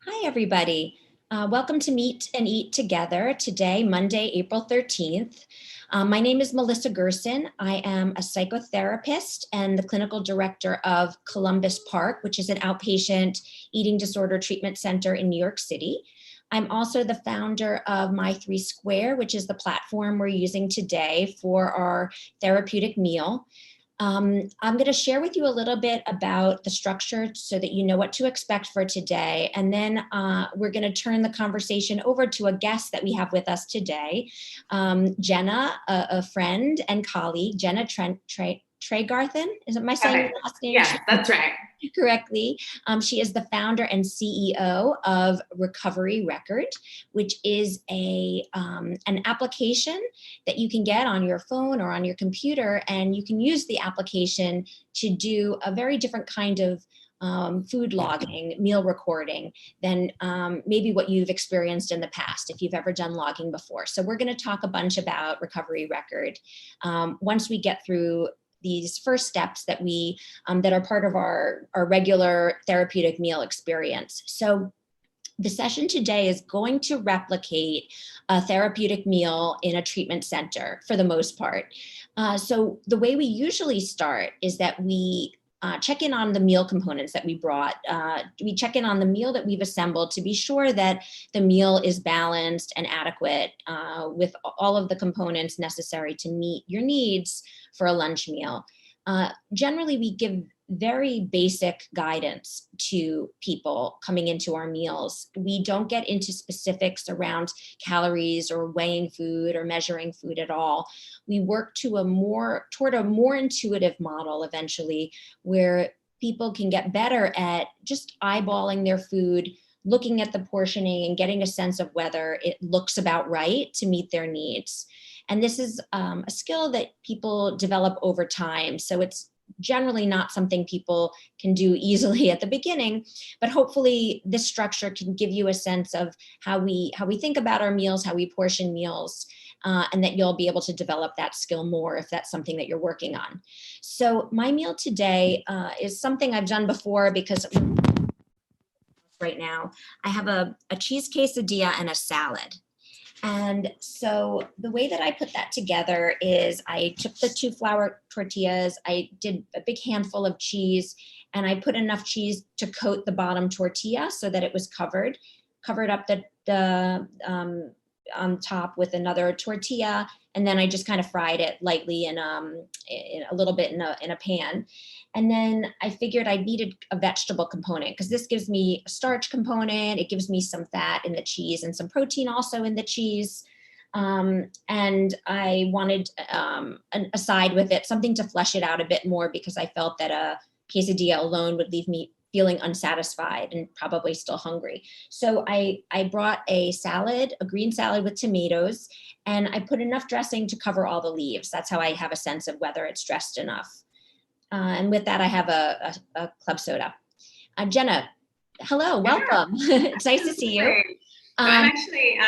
Hi, everybody. Welcome to Meet and Eat Together today, Monday, April 13th. My name is Melissa Gerson. I am a psychotherapist and the clinical director of Columbus Park, which is an outpatient eating disorder treatment center in New York City. I'm also the founder of My Three Square, which is the platform we're using today for our therapeutic meal. I'm going to share with you a little bit about the structure so that you know what to expect for today. And then we're going to turn the conversation over to a guest that we have with us today, Jenna, a friend and colleague, Jenna Tregarthen. Am I saying your last name? Yes, that's right. Correctly. She is the founder and CEO of Recovery Record, which is an application that you can get on your phone or on your computer, and you can use the application to do a very different kind of food logging, meal recording than maybe what you've experienced in the past, if you've ever done logging before. So we're going to talk a bunch about Recovery Record once we get through these first steps that we that are part of our regular therapeutic meal experience. So the session today is going to replicate a therapeutic meal in a treatment center for the most part. So the way we usually start is that we check in on the meal components that we brought. We check in on the meal that we've assembled to be sure that the meal is balanced and adequate with all of the components necessary to meet your needs for a lunch meal. Generally, we give very basic guidance to people coming into our meals. We don't get into specifics around calories or weighing food or measuring food at all. We work toward a more intuitive model eventually, where people can get better at just eyeballing their food, looking at the portioning and getting a sense of whether it looks about right to meet their needs. And this is a skill that people develop over time. So it's generally not something people can do easily at the beginning, but hopefully this structure can give you a sense of how we think about our meals, how we portion meals, and that you'll be able to develop that skill more if that's something that you're working on. So my meal today is something I've done before because right now I have a cheese quesadilla and a salad. And so the way that I put that together is I took the 2 flour tortillas, I did a big handful of cheese, and I put enough cheese to coat the bottom tortilla so that it was covered up the on top with another tortilla, and then I just kind of fried it lightly in a little bit in a pan. And then I figured I needed a vegetable component because this gives me a starch component. It gives me some fat in the cheese and some protein also in the cheese. And I wanted a side with it, something to flesh it out a bit more because I felt that a quesadilla alone would leave me feeling unsatisfied and probably still hungry. So I brought a salad, a green salad with tomatoes, and I put enough dressing to cover all the leaves. That's how I have a sense of whether it's dressed enough. And with that, I have a club soda. Jenna, hello, welcome. It's nice to see you. So I'm actually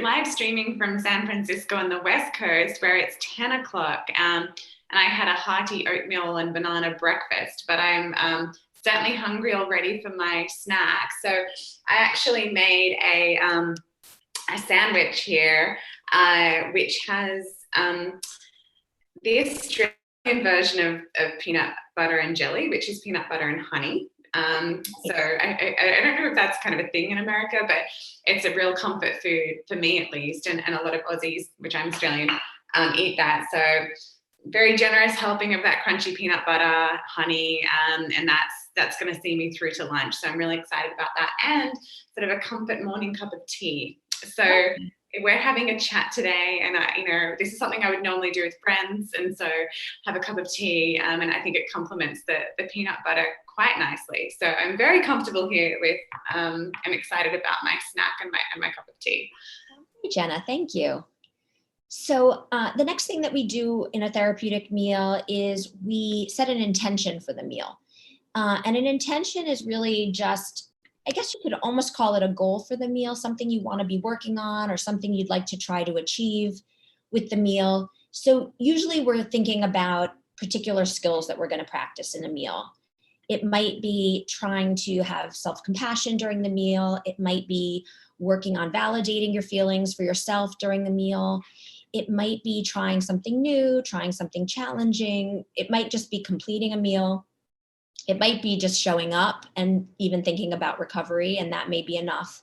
live streaming from San Francisco on the West Coast where it's 10 o'clock. And I had a hearty oatmeal and banana breakfast, but I'm certainly hungry already for my snack. So I actually made a sandwich here, which has this version of peanut butter and jelly, which is peanut butter and honey. So I don't know if that's kind of a thing in America, but it's a real comfort food for me at least, and a lot of Aussies, which I'm Australian, eat that. So very generous helping of that crunchy peanut butter, honey, and that's going to see me through to lunch. So I'm really excited about that, and sort of a comfort morning cup of tea. So we're having a chat today, and this is something I would normally do with friends, and so have a cup of tea, and I think it complements the peanut butter quite nicely. So I'm very comfortable here with. I'm excited about my snack and my cup of tea. Hey, Jenna, thank you. So the next thing that we do in a therapeutic meal is we set an intention for the meal, and an intention is really just, I guess you could almost call it a goal for the meal, something you want to be working on or something you'd like to try to achieve with the meal. So usually we're thinking about particular skills that we're going to practice in a meal. It might be trying to have self-compassion during the meal. It might be working on validating your feelings for yourself during the meal. It might be trying something new, trying something challenging. It might just be completing a meal. It might be just showing up and even thinking about recovery, and that may be enough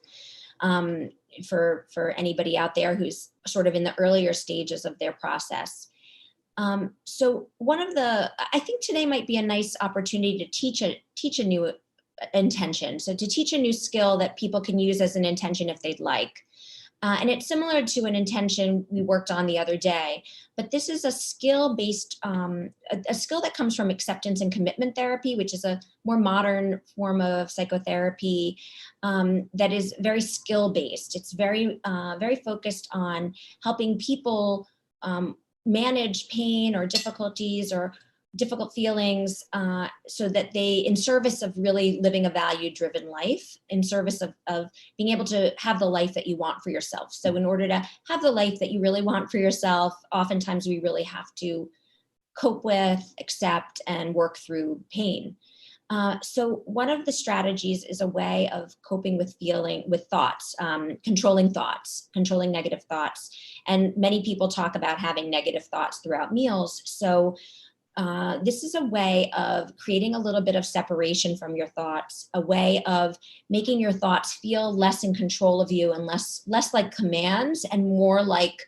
um, for anybody out there who's sort of in the earlier stages of their process. So I think today might be a nice opportunity to teach a new intention. So to teach a new skill that people can use as an intention if they'd like. And it's similar to an intention we worked on the other day, but this is a skill-based, a skill that comes from acceptance and commitment therapy, which is a more modern form of psychotherapy that is very skill-based. It's very focused on helping people manage pain or difficulties or difficult feelings so that they, in service of really living a value-driven life, in service of being able to have the life that you want for yourself. So in order to have the life that you really want for yourself, oftentimes we really have to cope with, accept, and work through pain. So one of the strategies is a way of coping with thoughts, controlling negative thoughts. And many people talk about having negative thoughts throughout meals. So this is a way of creating a little bit of separation from your thoughts, a way of making your thoughts feel less in control of you and less like commands and more like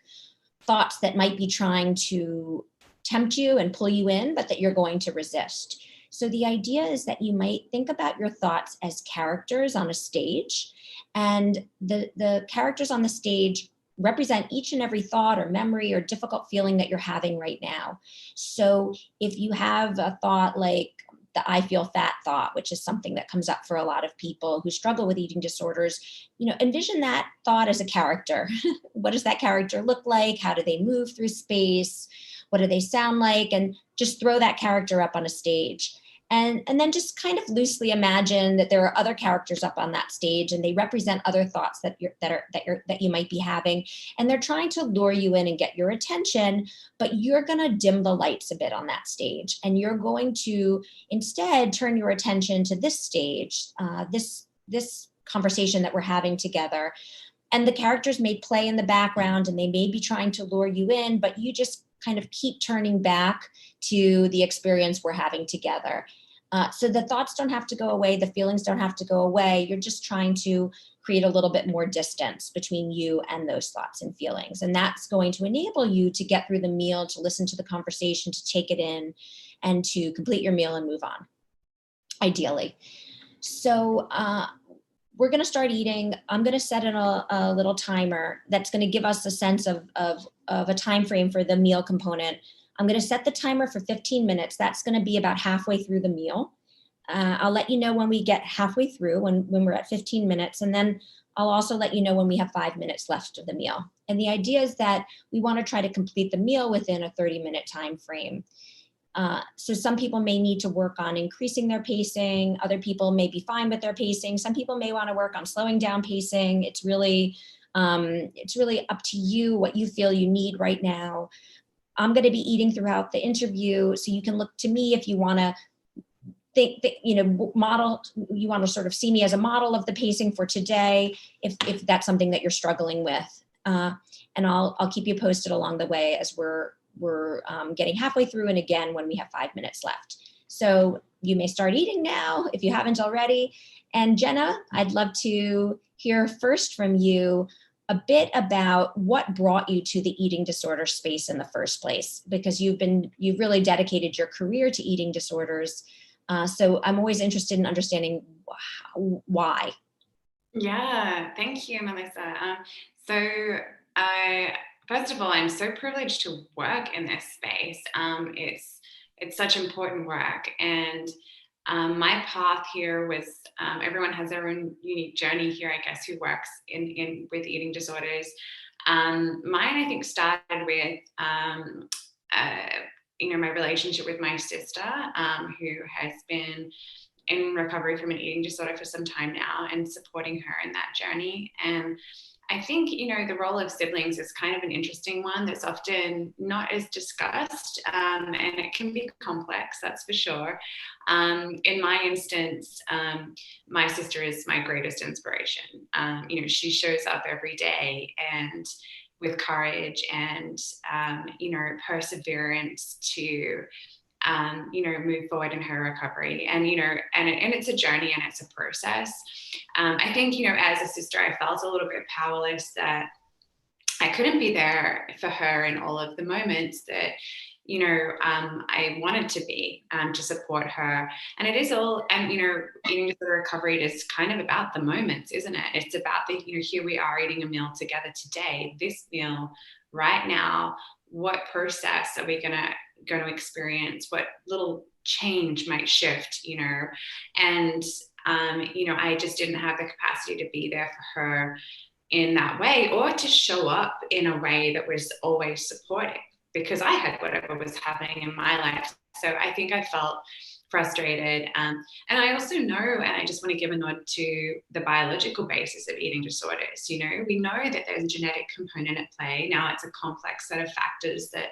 thoughts that might be trying to tempt you and pull you in, but that you're going to resist. So the idea is that you might think about your thoughts as characters on a stage, and the characters on the stage represent each and every thought or memory or difficult feeling that you're having right now. So if you have a thought like the I feel fat thought, which is something that comes up for a lot of people who struggle with eating disorders, envision that thought as a character. What does that character look like? How do they move through space? What do they sound like? And just throw that character up on a stage. And then just kind of loosely imagine that there are other characters up on that stage, and they represent other thoughts that you might be having, and they're trying to lure you in and get your attention. But you're going to dim the lights a bit on that stage, and you're going to instead turn your attention to this stage, this conversation that we're having together. And the characters may play in the background, and they may be trying to lure you in, but you just kind of keep turning back to the experience we're having together. So the thoughts don't have to go away. The feelings don't have to go away. You're just trying to create a little bit more distance between you and those thoughts and feelings. And that's going to enable you to get through the meal, to listen to the conversation, to take it in, and to complete your meal and move on, ideally. So we're going to start eating. I'm going to set in a little timer that's going to give us a sense of a time frame for the meal component. I'm going to set the timer for 15 minutes. That's going to be about halfway through the meal. I'll let you know when we get halfway through, when we're at 15 minutes, and then I'll also let you know when we have 5 minutes left of the meal. And the idea is that we want to try to complete the meal within a 30-minute time frame. So some people may need to work on increasing their pacing. Other people may be fine with their pacing. Some people may want to work on slowing down pacing. It's really up to you, what you feel you need right now. I'm going to be eating throughout the interview, so you can look to me if you want to model. You want to sort of see me as a model of the pacing for today, if that's something that you're struggling with. And I'll keep you posted along the way as we're getting halfway through, and again when we have 5 minutes left. So you may start eating now if you haven't already. And Jenna, I'd love to hear first from you a bit about what brought you to the eating disorder space in the first place, because you've really dedicated your career to eating disorders. So I'm always interested in understanding why. Yeah, thank you, Melissa. First of all, I'm so privileged to work in this space. It's such important work, and my path here was, everyone has their own unique journey here, I guess, who works with eating disorders. Mine, I think, started with my relationship with my sister, who has been in recovery from an eating disorder for some time now, and supporting her in that journey. And I think, the role of siblings is kind of an interesting one that's often not as discussed, and it can be complex, that's for sure. In my instance, my sister is my greatest inspiration. She shows up every day and with courage and, perseverance to move forward in her recovery. And, and it's a journey and it's a process. I think, as a sister, I felt a little bit powerless that I couldn't be there for her in all of the moments that, I wanted to be, to support her. And it is all, and, eating disorder recovery is kind of about the moments, isn't it? It's about the, here we are eating a meal together today, this meal right now. What process are we going to experience? What little change might shift, and, I just didn't have the capacity to be there for her in that way, or to show up in a way that was always supportive, because I had whatever was happening in my life. So I think I felt frustrated. And I also know, and I just want to give a nod to the biological basis of eating disorders. We know that there's a genetic component at play. Now it's a complex set of factors that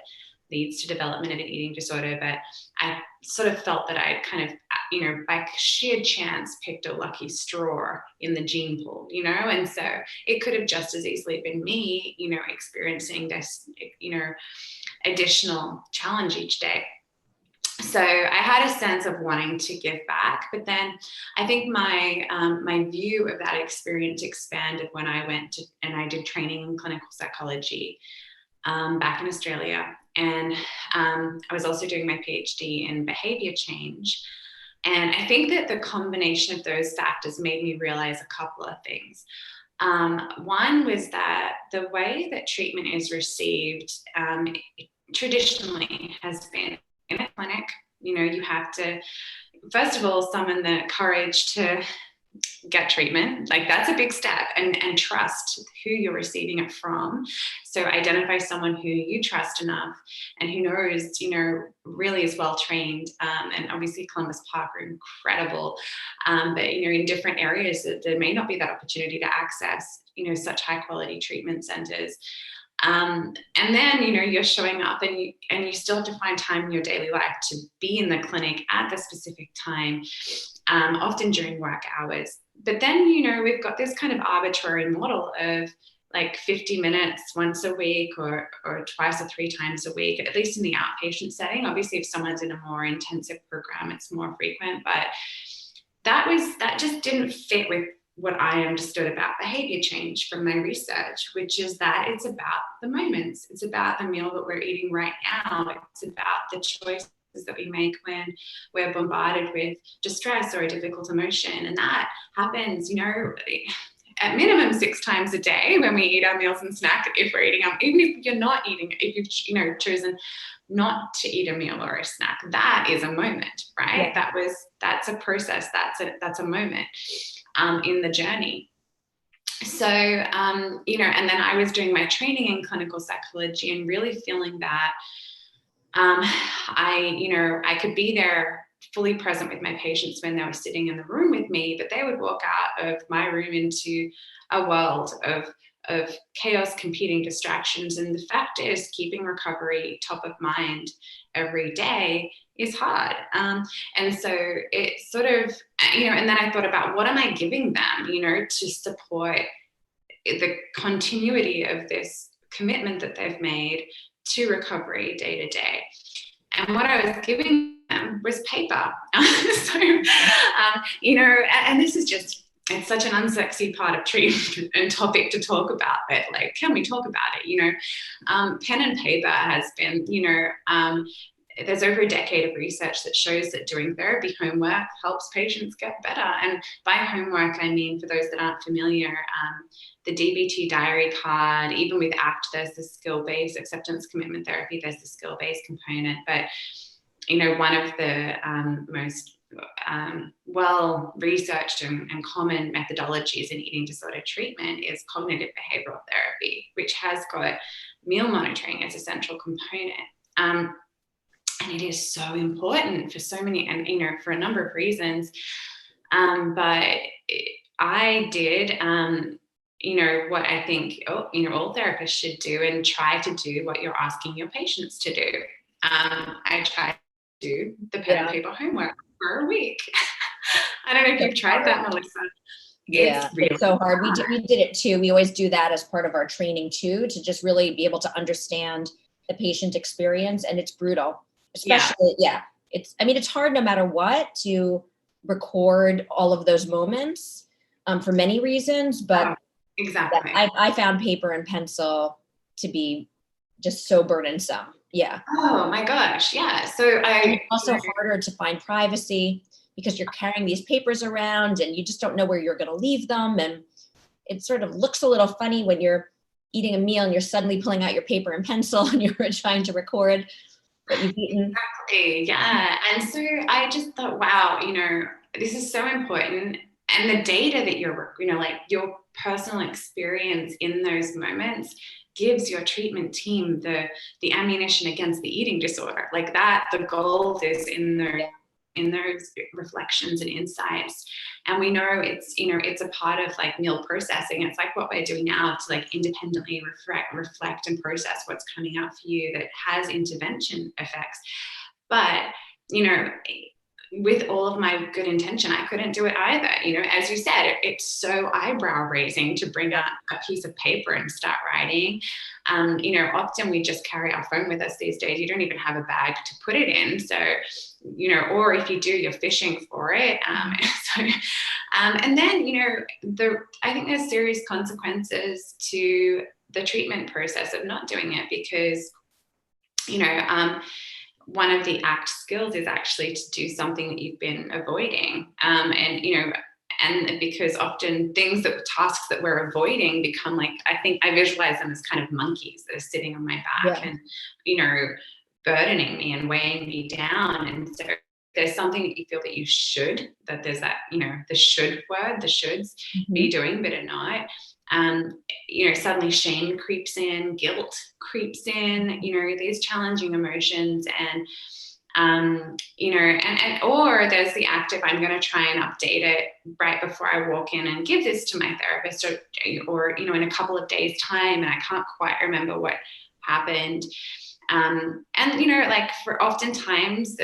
leads to development of an eating disorder, but I sort of felt that I kind of, by sheer chance picked a lucky straw in the gene pool, and so it could have just as easily been me, experiencing this, additional challenge each day. So I had a sense of wanting to give back, but then I think my view of that experience expanded when I went to, and I did training in clinical psychology back in Australia. And I was also doing my PhD in behavior change. And I think that the combination of those factors made me realize a couple of things. One was that the way that treatment is received traditionally has been in a clinic. You have to, first of all, summon the courage to get treatment. Like, that's a big step, and trust who you're receiving it from. So identify someone who you trust enough and who knows, really is well trained. And obviously Columbus Park are incredible. But, in different areas that there may not be that opportunity to access, such high quality treatment centers. And then, you're showing up and you still have to find time in your daily life to be in the clinic at the specific time, often during work hours. But then, we've got this kind of arbitrary model of like 50 minutes once a week or twice or three times a week, at least in the outpatient setting. Obviously, if someone's in a more intensive program, it's more frequent, but that just didn't fit with what I understood about behavior change from my research, which is that it's about the moments. It's about the meal that we're eating right now. It's about the choices that we make when we're bombarded with distress or a difficult emotion. And that happens, at minimum 6 times a day when we eat our meals and snack, if we're eating them, even if you're not eating, if you've chosen not to eat a meal or a snack, that is a moment, right? Yeah. That's a process. That's a moment in the journey. So, and then I was doing my training in clinical psychology and really feeling that I could be there fully present with my patients when they were sitting in the room with me, but they would walk out of my room into a world of chaos, competing distractions. And the fact is, keeping recovery top of mind every day is hard. And so it sort of, and then I thought about, what am I giving them, to support the continuity of this commitment that they've made to recovery day to day. And what I was giving them was paper. So, and this is just, it's such an unsexy part of treatment and topic to talk about, but like, can we talk about it? Pen and paper has been, there's over a decade of research that shows that doing therapy homework helps patients get better. And by homework, I mean, for those that aren't familiar, the DBT diary card, even with ACT, there's the skill-based acceptance commitment therapy, there's the skill-based component. But, one of the most well-researched and common methodologies in eating disorder treatment is cognitive behavioral therapy, which has got meal monitoring as a central component. And it is so important for so many, and, for a number of reasons. But I did, what I think, all therapists should do, and try to do what you're asking your patients to do. I try to do the pen and paper homework for a week. I don't know if you've tried that, Melissa. Yeah, it's so hard. We did it too. We always do that as part of our training too, to just really be able to understand the patient experience. And it's brutal, especially, it's hard no matter what to record all of those moments for many reasons, but exactly. I found paper and pencil to be just so burdensome. Yeah. Oh my gosh. Yeah. So it's also harder to find privacy, because you're carrying these papers around and you just don't know where you're going to leave them. And it sort of looks a little funny when you're eating a meal and you're suddenly pulling out your paper and pencil and you're trying to record what you've eaten. Exactly. Yeah. And so I just thought, wow, this is so important. And the data that you're, like your personal experience in those moments gives your treatment team the ammunition against the eating disorder. Like that, the gold is in those reflections and insights. And we know it's a part of like meal processing. It's like what we're doing now to like independently reflect and process what's coming out for you that has intervention effects. But with all of my good intention, I couldn't do it either. As you said, it's so eyebrow raising to bring out a piece of paper and start writing. Often we just carry our phone with us these days. You don't even have a bag to put it in. So, or if you do, you're fishing for it. And then, I think there's serious consequences to the treatment process of not doing it, because, one of the ACT skills is actually to do something that you've been avoiding. And because often tasks that we're avoiding become like, I think I visualize them as kind of monkeys that are sitting on my back and, burdening me and weighing me down. And so there's something that you feel that you should, that there's that, the should word, the shoulds be doing, but are not. Suddenly shame creeps in, guilt creeps in, these challenging emotions, and, or there's the active, I'm going to try and update it right before I walk in and give this to my therapist, or in a couple of days' time, and I can't quite remember what happened. For oftentimes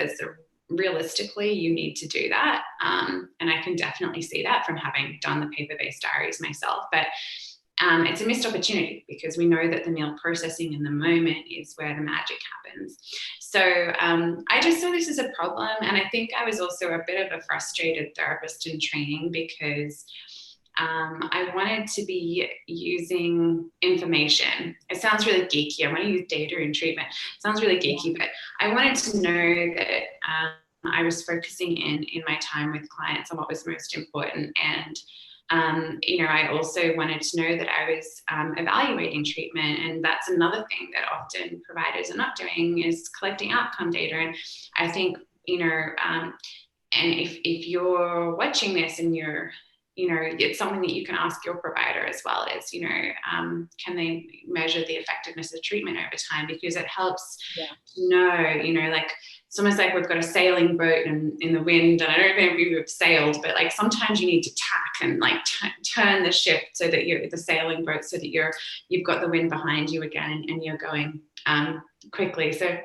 realistically, you need to do that. And I can definitely see that from having done the paper-based diaries myself. But it's a missed opportunity, because we know that the meal processing in the moment is where the magic happens. So I just saw this as a problem. And I think I was also a bit of a frustrated therapist in training, because I wanted to be using information. It sounds really geeky. I want to use data in treatment. It sounds really geeky, but I wanted to know that I was focusing in my time with clients on what was most important. And, I also wanted to know that I was evaluating treatment. And that's another thing that often providers are not doing, is collecting outcome data. And I think, and if you're watching this and you're, it's something that you can ask your provider as well, as, can they measure the effectiveness of treatment over time? Because it helps to know, like, it's almost like we've got a sailing boat in the wind, and I don't know if you've sailed, but like sometimes you need to tack and like turn the ship so that you're the sailing boat, so that you've got the wind behind you again and you're going quickly. So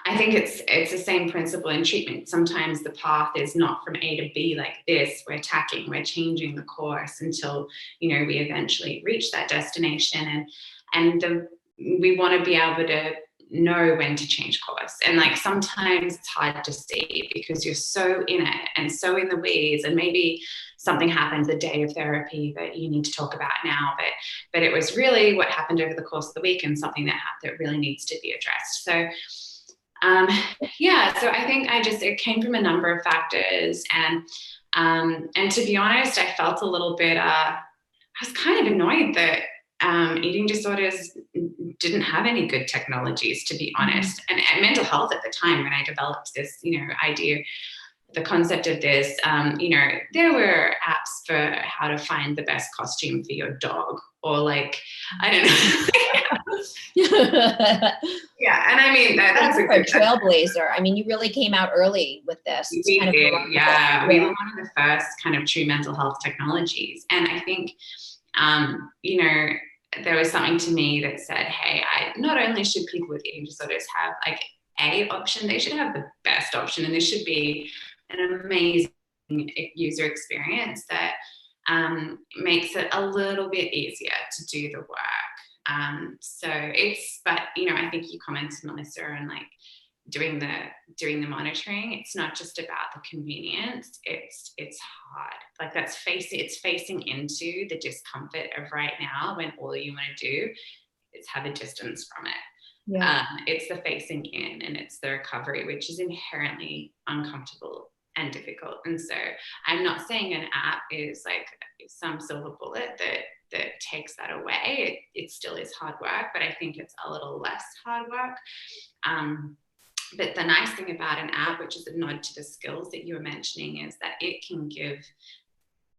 I think it's the same principle in treatment. Sometimes the path is not from A to B like this. We're tacking, we're changing the course until, we eventually reach that destination. And we want to be able to know when to change course. And like sometimes it's hard to see, because you're so in it and so in the weeds, and maybe something happened the day of therapy that you need to talk about now, but it was really what happened over the course of the week, and something that really needs to be addressed. So so I think it came from a number of factors, and to be honest, I felt a little bit, I was kind of annoyed that eating disorders didn't have any good technologies, to be honest. And mental health at the time, when I developed this, idea, the concept of this, there were apps for how to find the best costume for your dog, or like, I don't know. Yeah, and I mean that's a good trailblazer. I mean, you really came out early with this. We did, we were one of the first kind of true mental health technologies, and I think you know, there was something to me that said, hey, not only should people with eating disorders have like a option, they should have the best option, and this should be an amazing user experience that makes it a little bit easier to do the work. So it's, but you know, I think you commented, Melissa, on like doing the monitoring. It's not just about the convenience. It's hard. Like it's facing into the discomfort of right now when all you want to do is have a distance from it. Yeah. It's the facing in, and it's the recovery, which is inherently uncomfortable and difficult. And so I'm not saying an app is like some silver bullet that takes that away. It still is hard work, but I think it's a little less hard work. But the nice thing about an app, which is a nod to the skills that you were mentioning, is that it can give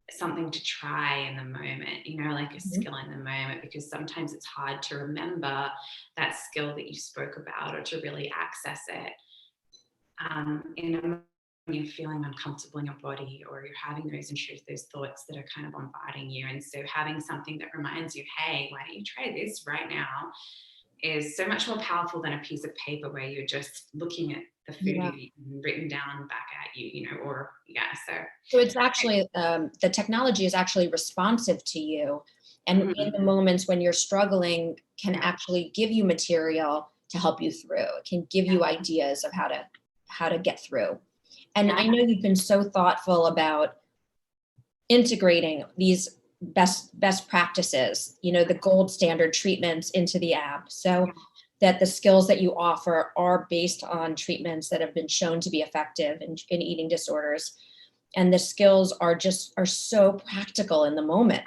something to try in the moment, you know, like a skill in the moment, because sometimes it's hard to remember that skill that you spoke about or to really access it when you're feeling uncomfortable in your body, or you're having those intrusive thoughts that are kind of bombarding you. And so having something that reminds you, hey, why don't you try this right now, is so much more powerful than a piece of paper where you're just looking at the food you've eaten written down back at you, you know, or So it's actually, the technology is actually responsive to you. And in the moments when you're struggling, can actually give you material to help you through. It can give you ideas of how to get through. And I know you've been so thoughtful about integrating these best practices, you know, the gold standard treatments into the app, so that the skills that you offer are based on treatments that have been shown to be effective in eating disorders. And the skills are so practical in the moment,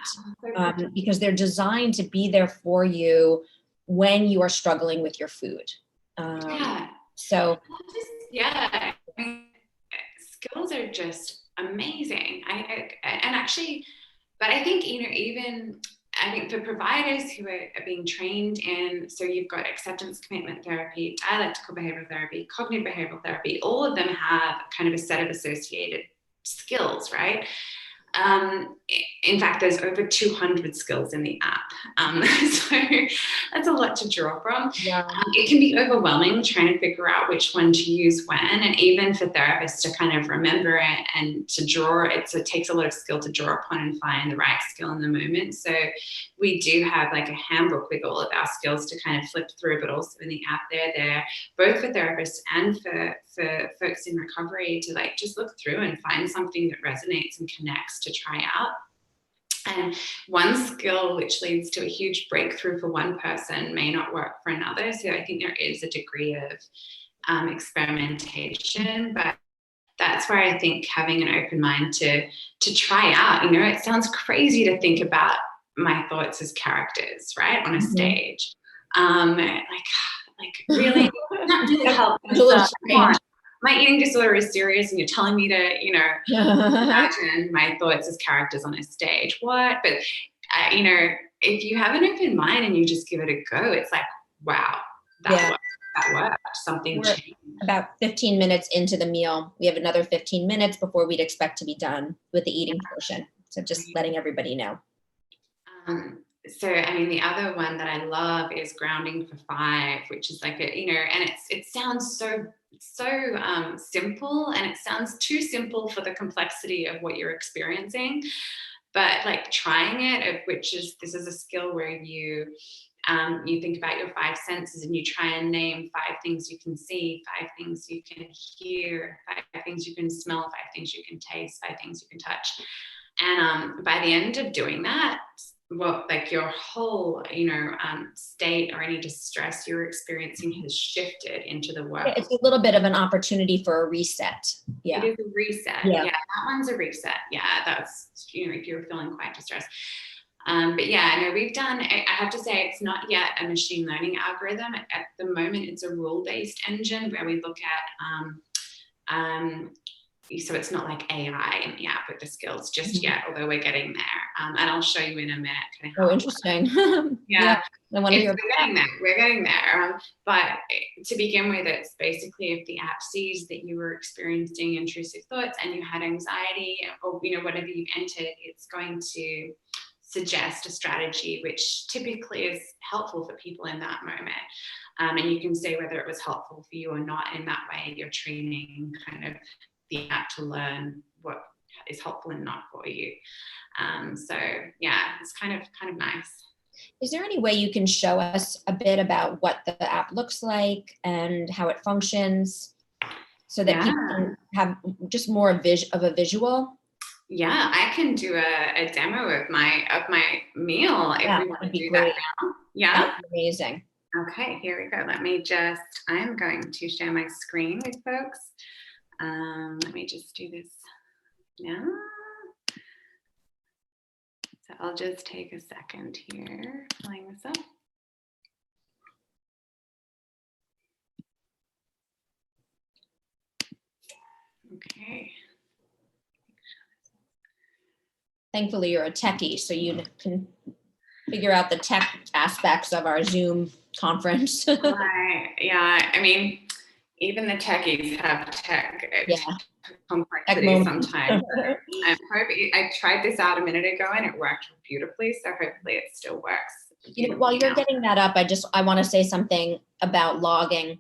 because they're designed to be there for you when you are struggling with your food. So I mean, skills are just amazing. And actually, but I think, you know, even I think for providers who are being trained in, so you've got acceptance commitment therapy, dialectical behavioral therapy, cognitive behavioral therapy, all of them have kind of a set of associated skills, right? In fact, there's over 200 skills in the app. So that's a lot to draw from. It can be overwhelming trying to figure out which one to use when, and even for therapists to kind of remember it and to draw it. So it takes a lot of skill to draw upon and find the right skill in the moment. So we do have like a handbook with all of our skills to kind of flip through, but also in the app there, both for therapists and for folks in recovery to like just look through and find something that resonates and connects to try out. And one skill which leads to a huge breakthrough for one person may not work for another. So I think there is a degree of experimentation, but that's where I think having an open mind to try out, you know, it sounds crazy to think about my thoughts as characters, right, on a stage. Like really, not really helpful. My eating disorder is serious, and you're telling me to, you know, imagine my thoughts as characters on a stage. What? But, you know, if you have an open mind and you just give it a go, it's like, wow, that worked. Something changed. About 15 minutes into the meal, we have another 15 minutes before we'd expect to be done with the eating portion. So just letting everybody know. So, I mean, the other one that I love is Grounding for 5, which is like a, you know, and it sounds so simple, and it sounds too simple for the complexity of what you're experiencing. But like trying it, this is a skill where you think about your 5 senses, and you try and name 5 things you can see, 5 things you can hear, 5 things you can smell, 5 things you can taste, 5 things you can touch. And by the end of doing that, well, like your whole, you know, state or any distress you're experiencing has shifted into the work. It's a little bit of an opportunity for a reset. It is a reset. Yeah, that one's a reset. Yeah, that's, you know, if you're feeling quite distressed. But yeah, no, we've done, I have to say, it's not yet a machine learning algorithm. At the moment, it's a rule-based engine where we look at, so it's not like AI in the app with the skills just yet, although we're getting there. And I'll show you in a minute. Kind of interesting. I want to hear about that. We're getting there. But to begin with, it's basically if the app sees that you were experiencing intrusive thoughts and you had anxiety, or, you know, whatever you entered, it's going to suggest a strategy which typically is helpful for people in that moment. And you can say whether it was helpful for you or not. In that way, you're training kind of the app to learn what is helpful and not for you. So yeah, it's kind of nice. Is there any way you can show us a bit about what the app looks like and how it functions so that people can have just more of a visual? Yeah, I can do a demo of my meal if we want to do that now. Yeah. That would be amazing. Okay, here we go. I'm going to share my screen with folks. Let me just do this now. So I'll just take a second here, pulling this up. Okay. Thankfully, you're a techie, so you can figure out the tech aspects of our Zoom conference. Right. Yeah. I mean, even the techies have tech complexity sometimes. I tried this out a minute ago and it worked beautifully. So hopefully it still works. While you're getting that up, I want to say something about logging.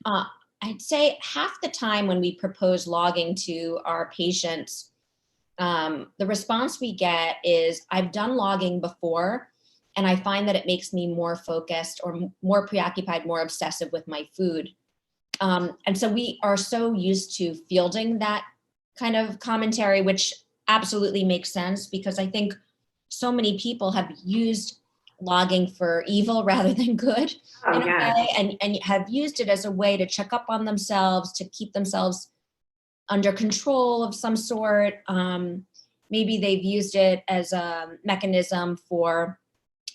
I'd say half the time when we propose logging to our patients, the response we get is, I've done logging before, and I find that it makes me more focused or more preoccupied, more obsessive with my food. And so we are so used to fielding that kind of commentary, which absolutely makes sense, because I think so many people have used logging for evil rather than good in a way, and have used it as a way to check up on themselves, to keep themselves under control of some sort. Maybe they've used it as a mechanism for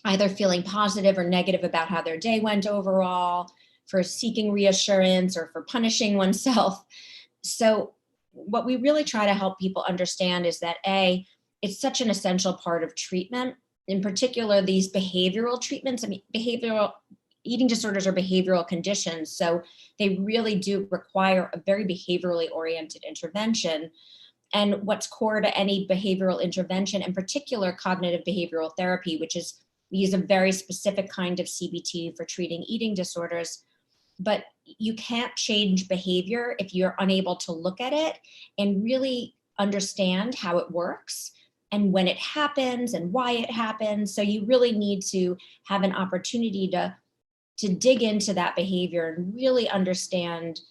either feeling positive or negative about how their day went overall, for seeking reassurance, or for punishing oneself. So what we really try to help people understand is that it's such an essential part of treatment, in particular these behavioral treatments. I mean, behavioral eating disorders are behavioral conditions, so they really do require a very behaviorally oriented intervention. And what's core to any behavioral intervention, in particular cognitive behavioral therapy, which is, we use a very specific kind of CBT for treating eating disorders. But you can't change behavior if you're unable to look at it and really understand how it works and when it happens and why it happens. So you really need to have an opportunity to dig into that behavior and really understand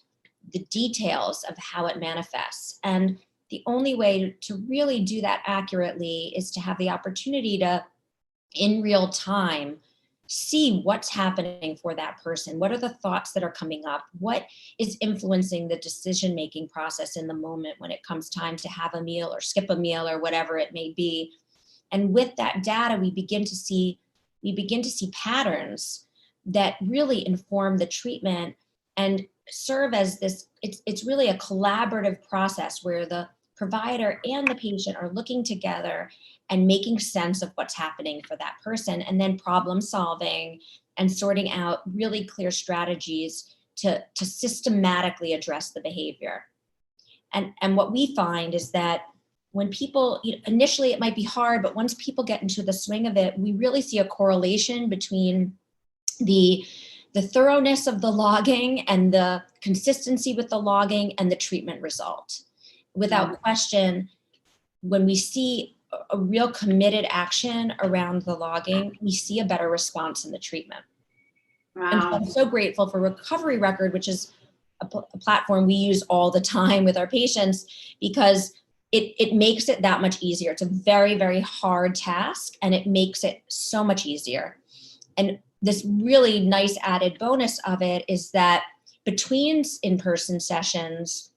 the details of how it manifests. And the only way to really do that accurately is to have the opportunity to, in real time, see what's happening for that person. What are the thoughts that are coming up? What is influencing the decision-making process in the moment when it comes time to have a meal or skip a meal or whatever it may be? And with that data, we begin to see patterns that really inform the treatment and serve as this, it's really a collaborative process where the provider and the patient are looking together and making sense of what's happening for that person, and then problem solving and sorting out really clear strategies to systematically address the behavior. And what we find is that when people, initially it might be hard, but once people get into the swing of it, we really see a correlation between the thoroughness of the logging and the consistency with the logging and the treatment result. Without question, when we see a real committed action around the logging, we see a better response in the treatment. Wow. And so I'm so grateful for Recovery Record, which is a platform we use all the time with our patients, because it makes it that much easier. It's a very, very hard task, and it makes it so much easier. And this really nice added bonus of it is that between in-person sessions,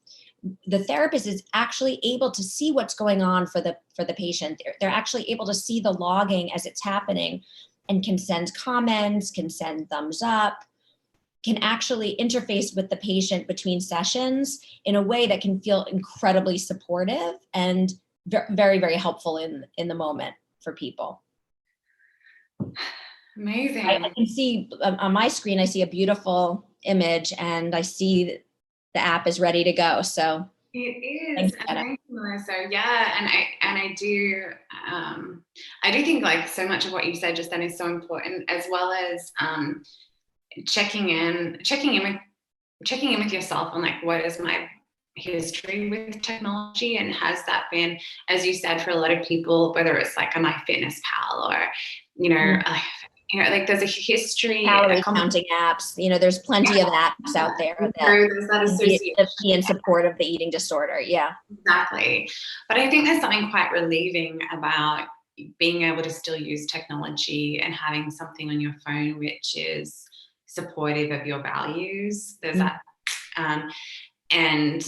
the therapist is actually able to see what's going on for the patient. They're actually able to see the logging as it's happening, and can send comments, can send thumbs up, can actually interface with the patient between sessions in a way that can feel incredibly supportive and very, very helpful in the moment for people. Amazing. I can see on my screen, I see a beautiful image, and I see the app is ready to go. So It is, Thanks, and Jenna. thank you, Melissa. Yeah, and I do think like so much of what you said just then is so important, as well as checking in with yourself on like, what is my history with technology, and has that been, as you said, for a lot of people, whether it's like a MyFitnessPal or like there's a history, Calorie counting apps. There's plenty of apps out there that there's that can be association in support of the eating disorder. Yeah. exactly. But I think there's something quite relieving about being able to still use technology and having something on your phone which is supportive of your values. There's that and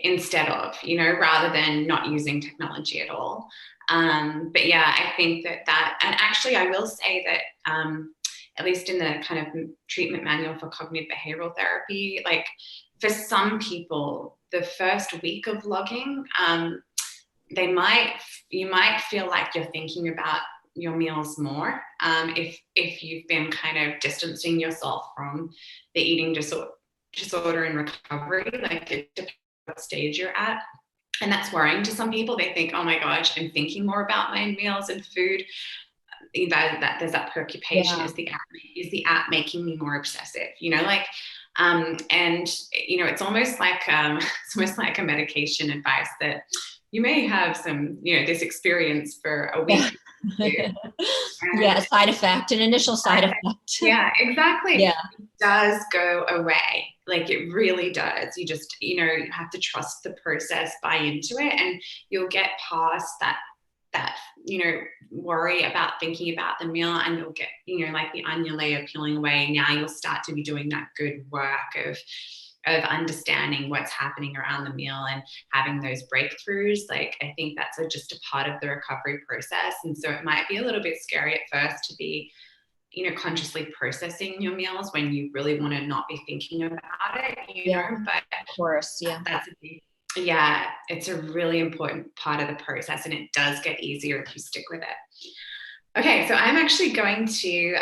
instead of rather than not using technology at all. But yeah, I think that and actually I will say that at least in the kind of treatment manual for cognitive behavioral therapy, like for some people the first week of logging, you might feel like you're thinking about your meals more, if you've been kind of distancing yourself from the eating disorder and recovery, like it depends what stage you're at. And that's worrying to some people. They think, oh my gosh, I'm thinking more about my meals and food. That there's that preoccupation. Is the app making me more obsessive? And it's almost like a medication advice that you may have some, this experience for a week. Yeah, a side effect, an initial side effect. Yeah, exactly. Yeah. It does go away. Like it really does. You just, you have to trust the process, buy into it, and you'll get past that worry about thinking about the meal, and you'll get, like the onion layer peeling away. Now you'll start to be doing that good work of understanding what's happening around the meal and having those breakthroughs. Like I think that's just a part of the recovery process. And so it might be a little bit scary at first to be, consciously processing your meals when you really want to not be thinking about it, but of course, yeah. It's a really important part of the process, and it does get easier if you stick with it. Okay, so I'm actually going to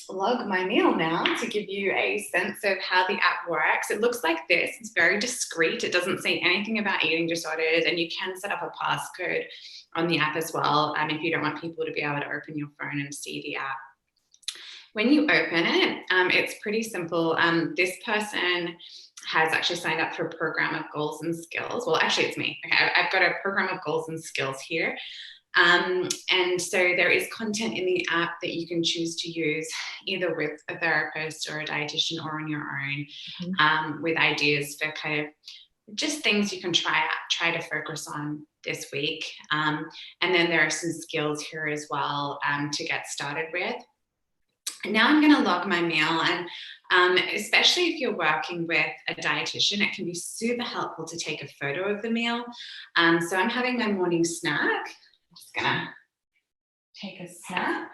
log my meal now to give you a sense of how the app works. It looks like this. It's very discreet. It doesn't say anything about eating disorders, and you can set up a passcode on the app as well, if you don't want people to be able to open your phone and see the app. When you open it, it's pretty simple. This person has actually signed up for a program of goals and skills. Well, actually, it's me. Okay, I've got a program of goals and skills here. And so there is content in the app that you can choose to use either with a therapist or a dietitian or on your own, with ideas for kind of just things you can try to focus on this week. And then there are some skills here as well to get started with. And now I'm going to log my meal, and especially if you're working with a dietitian, it can be super helpful to take a photo of the meal. So I'm having my morning snack. I'm just going to take a snap.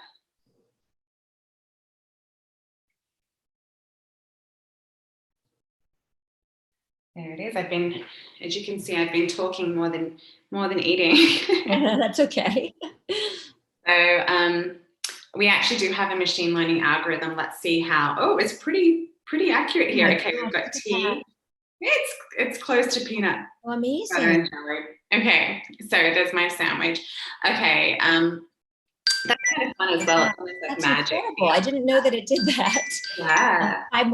There it is. As you can see, I've been talking more than eating. That's okay. So we actually do have a machine learning algorithm. Let's see how. Oh, it's pretty accurate here. Okay, we've got tea. It's close to peanut butter and jelly. Okay, so there's my sandwich. Okay, that's kind of fun as well. That's magic. Incredible. I didn't know that it did that. Yeah. 5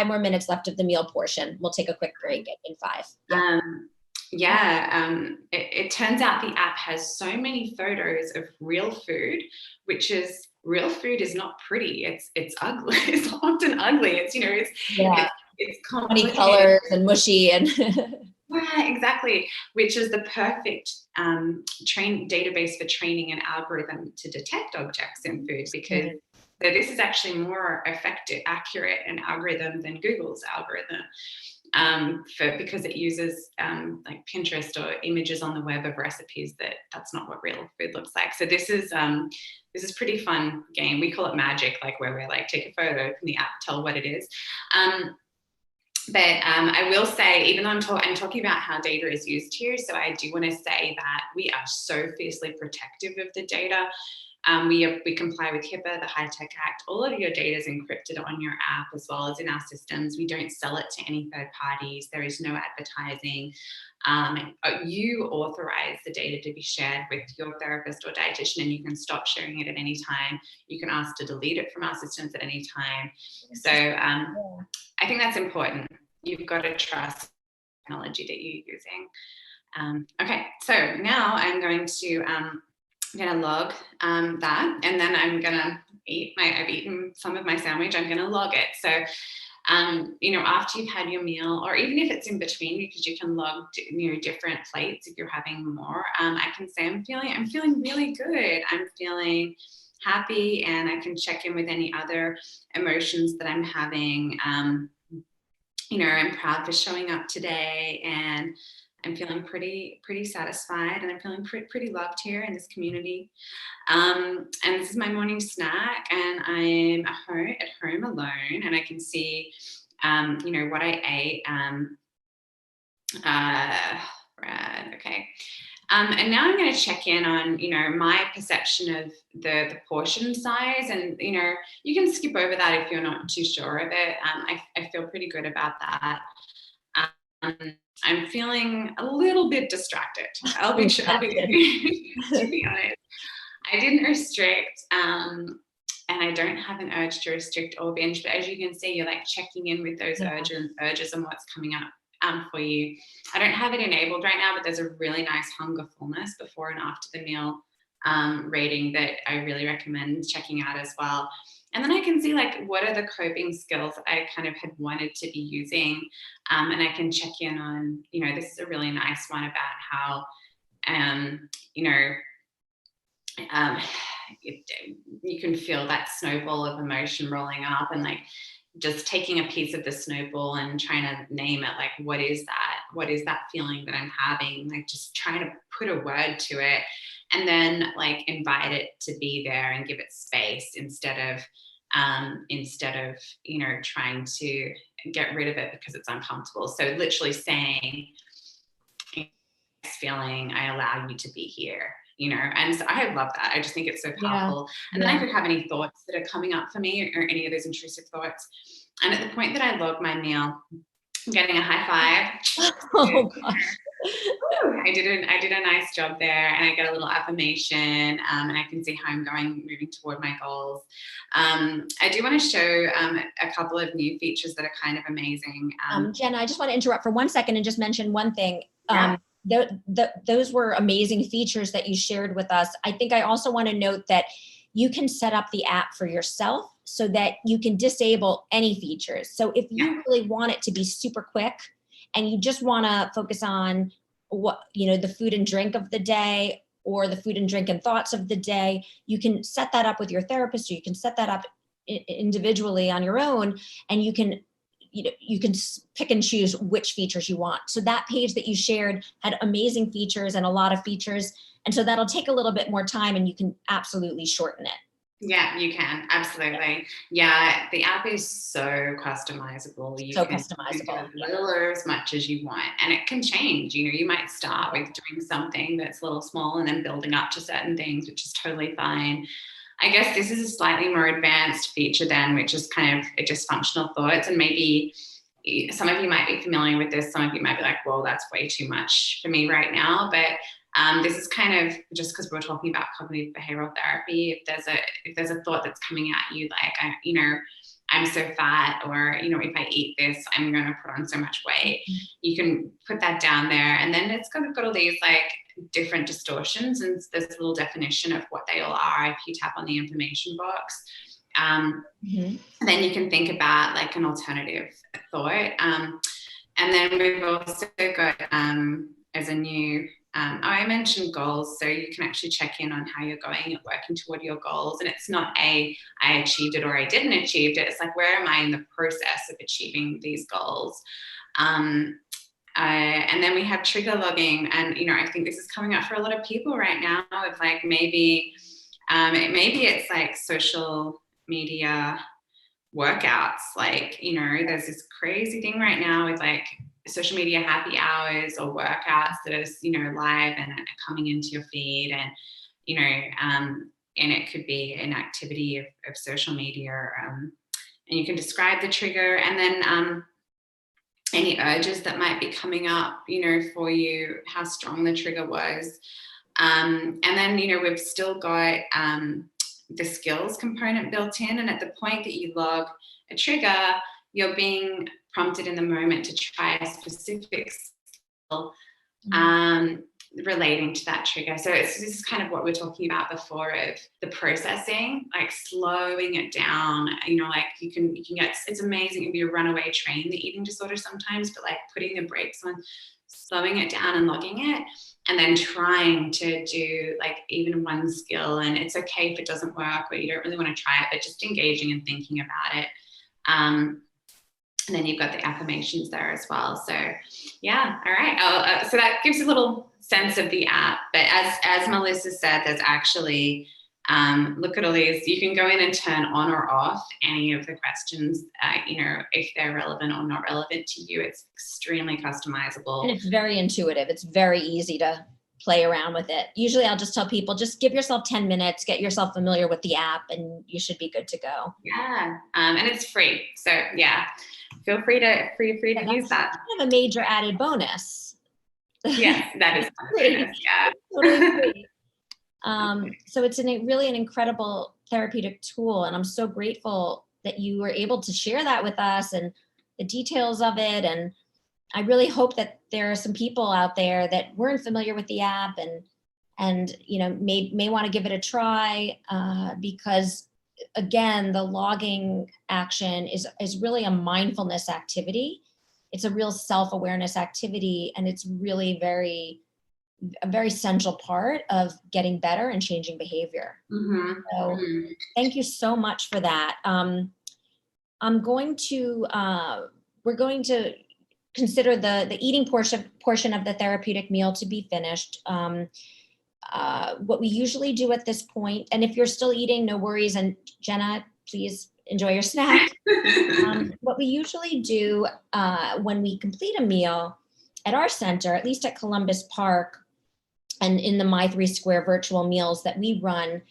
more minutes left of the meal portion. We'll take a quick break in 5. Yeah. It turns out the app has so many photos of real food, which is real food is not pretty. It's ugly. It's often ugly. It's funny colors and mushy and yeah, exactly. Which is the perfect database for training an algorithm to detect objects in food, because so this is actually more effective, accurate an algorithm than Google's algorithm. Because it uses like Pinterest or images on the web of recipes that's not what real food looks like. So this is pretty fun game. We call it magic, like where we like take a photo from the app, tell what it is. But I will say, even though I'm talking about how data is used here, so I do want to say that we are so fiercely protective of the data. We comply with HIPAA, the High Tech Act. All of your data is encrypted on your app as well as in our systems. We don't sell it to any third parties. There is no advertising. You authorize the data to be shared with your therapist or dietitian, and you can stop sharing it at any time. You can ask to delete it from our systems at any time. So I think that's important. You've got to trust technology that you're using. Okay, so now I'm going to log that, and then I'm gonna I've eaten some of my sandwich. I'm gonna log it. So after you've had your meal, or even if it's in between, because you can log different plates if you're having more, I can say I'm feeling really good. I'm feeling happy, and I can check in with any other emotions that I'm having. I'm proud for showing up today, and I'm feeling pretty satisfied, and I'm feeling pretty loved here in this community. And this is my morning snack, and I'm at home alone, and I can see, what I ate. Right, okay. And now I'm going to check in on, my perception of the portion size, and, you can skip over that if you're not too sure of it. I feel pretty good about that. I'm feeling a little bit distracted. I'll be to be honest. I didn't restrict, and I don't have an urge to restrict or binge, but as you can see, you're like checking in with those urges and what's coming up for you. I don't have it enabled right now, but there's a really nice hunger fullness before and after the meal rating that I really recommend checking out as well. And then I can see like what are the coping skills that I kind of had wanted to be using, and I can check in on, this is a really nice one about how, you can feel that snowball of emotion rolling up, and like just taking a piece of the snowball and trying to name it, like what is that feeling that I'm having, like just trying to put a word to it, and then like invite it to be there and give it space instead of trying to get rid of it because it's uncomfortable. So literally saying, feeling, I allow you to be here, and so I love that. I just think it's so powerful. And then I could have any thoughts that are coming up for me, or any of those intrusive thoughts. And at the point that I log my meal, I'm getting a high five. Oh gosh. I did a nice job there, and I get a little affirmation, and I can see how I'm moving toward my goals. I do want to show a couple of new features that are kind of amazing. Jenna, I just want to interrupt for 1 second and just mention one thing. Those were amazing features that you shared with us. I think I also want to note that you can set up the app for yourself so that you can disable any features. So if you really want it to be super quick, and you just want to focus on the food and drink of the day, or the food and drink and thoughts of the day, you can set that up with your therapist, or you can set that up individually on your own, and you can pick and choose which features you want. So that page that you shared had amazing features and a lot of features. And so that'll take a little bit more time, and you can absolutely shorten it. Yeah, you can. Absolutely. Yeah, the app is so customizable. You can do as little or as much as you want. And it can change. You might start with doing something that's a little small and then building up to certain things, which is totally fine. I guess this is a slightly more advanced feature then, which is kind of a dysfunctional thoughts. And maybe some of you might be familiar with this. Some of you might be like, well, that's way too much for me right now. But this is kind of just because we're talking about cognitive behavioral therapy. If there's a thought that's coming at you, like, I'm so fat, or, if I eat this, I'm going to put on so much weight, you can put that down there. And then it's got all these like different distortions, and there's a little definition of what they all are if you tap on the information box. Then you can think about like an alternative thought. And then we've also got as a new, I mentioned goals, so you can actually check in on how you're going at working toward your goals. And it's not I achieved it or I didn't achieve it. It's like, where am I in the process of achieving these goals? And then we have trigger logging, and I think this is coming up for a lot of people right now. Of like maybe it's like social media workouts. Like there's this crazy thing right now with like social media happy hours or workouts that are live and are coming into your feed, and and it could be an activity of social media, and you can describe the trigger, and then any urges that might be coming up, for you, how strong the trigger was. And then, we've still got the skills component built in. And at the point that you log a trigger, you're being prompted in the moment to try a specific skill relating to that trigger. So this is kind of what we were talking about before of the processing, like slowing it down. Like you can get, it's amazing if you runaway train the eating disorder sometimes, but like putting the brakes on, slowing it down and logging it, and then trying to do like even one skill. And it's okay if it doesn't work or you don't really want to try it, but just engaging and thinking about it. And then you've got the affirmations there as well. So yeah, all right. So that gives a little sense of the app. But as Melissa said, there's actually, look at all these. You can go in and turn on or off any of the questions, if they're relevant or not relevant to you. It's extremely customizable. And it's very intuitive. It's very easy to play around with it. Usually I'll just tell people, just give yourself 10 minutes, get yourself familiar with the app, and you should be good to go. Yeah. And it's free. So yeah, feel free to use that. Kind of a major added bonus. Yes, that is bonus. Yeah. Totally free. So it's really an incredible therapeutic tool. And I'm so grateful that you were able to share that with us and the details of it. And I really hope that there are some people out there that weren't familiar with the app and may want to give it a try, because again, the logging action is really a mindfulness activity. It's a real self-awareness activity, and it's really a very central part of getting better and changing behavior. Mm-hmm. So thank you so much for that. We're going to consider the eating portion of the therapeutic meal to be finished. What we usually do at this point, and if you're still eating, no worries, and Jenna, please enjoy your snack. What we usually do when we complete a meal at our center, at least at Columbus Park, and in the My 3 Square virtual meals that we run,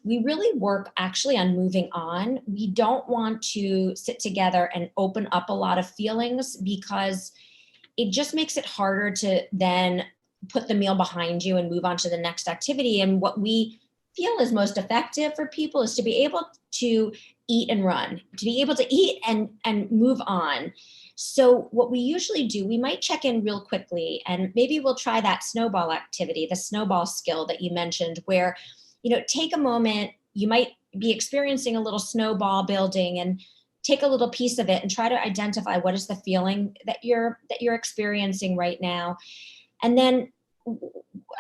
we really work actually on moving on. We don't want to sit together and open up a lot of feelings, because it just makes it harder to then put the meal behind you and move on to the next activity. And what we feel is most effective for people is to be able to eat and run, to be able to eat and move on. So what we usually do, we might check in real quickly, and maybe we'll try that snowball activity, the snowball skill that you mentioned, where, take a moment, you might be experiencing a little snowball building, and take a little piece of it and try to identify what is the feeling that you're experiencing right now. And then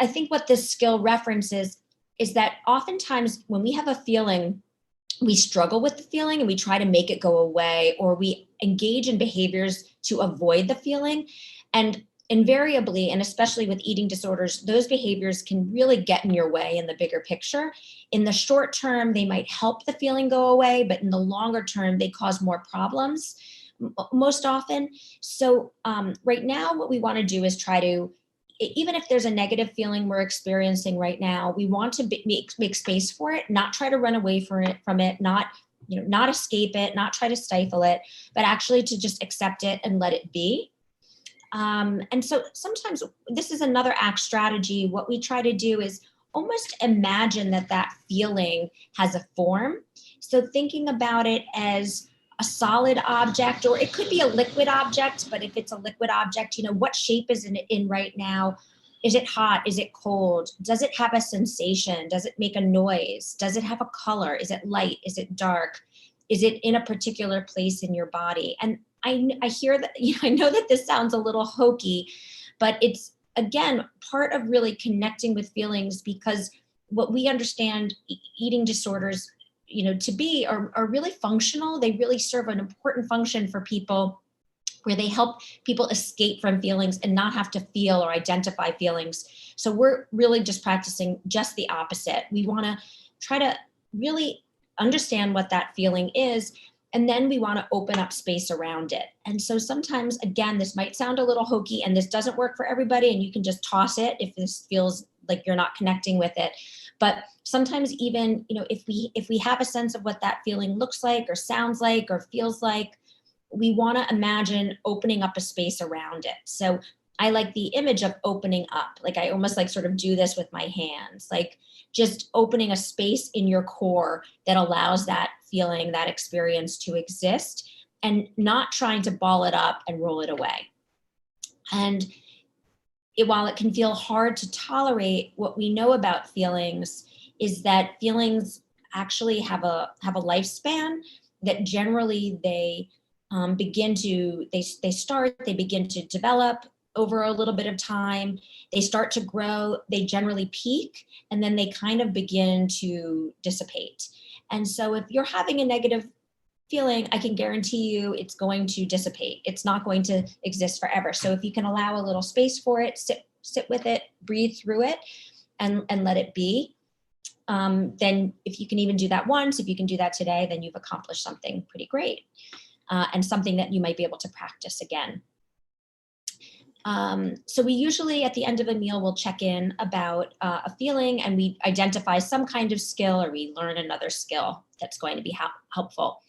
I think what this skill references is that oftentimes when we have a feeling, we struggle with the feeling and we try to make it go away, or we engage in behaviors to avoid the feeling. And invariably, and especially with eating disorders, those behaviors can really get in your way in the bigger picture. In the short term, they might help the feeling go away, but in the longer term, they cause more problems most often. So right now, what we want to do is try to, even if there's a negative feeling we're experiencing right now, we want to make space for it, not try to run away from it, not escape it, not try to stifle it, but actually to just accept it and let it be. And so sometimes this is another ACT strategy. What we try to do is almost imagine that feeling has a form. So thinking about it as a solid object, or it could be a liquid object, but if it's a liquid object, what shape is it in right now? Is it hot? Is it cold? Does it have a sensation? Does it make a noise? Does it have a color? Is it light? Is it dark? Is it in a particular place in your body? And I hear that, I know that this sounds a little hokey, but it's, again, part of really connecting with feelings, because what we understand eating disorders, to be are really functional. They really serve an important function for people, where they help people escape from feelings and not have to feel or identify feelings. So we're really just practicing just the opposite. We want to try to really understand what that feeling is, and then we want to open up space around it. And so sometimes, again, this might sound a little hokey, and this doesn't work for everybody, and you can just toss it if this feels like you're not connecting with it. But sometimes even, if we have a sense of what that feeling looks like or sounds like or feels like, we want to imagine opening up a space around it. So I like the image of opening up. Like I almost like sort of do this with my hands, like just opening a space in your core that allows that feeling, that experience to exist, and not trying to ball it up and roll it away. And while it can feel hard to tolerate, what we know about feelings is that feelings actually have a lifespan, that generally they begin to develop over a little bit of time. They start to grow, they generally peak, and then they kind of begin to dissipate. And so if you're having a negative feeling, I can guarantee you it's going to dissipate. It's not going to exist forever. So if you can allow a little space for it, sit with it, breathe through it, and let it be, then if you can even do that once, if you can do that today, then you've accomplished something pretty great, and something that you might be able to practice again. So we usually at the end of a meal will check in about a feeling, and we identify some kind of skill, or we learn another skill that's going to be helpful.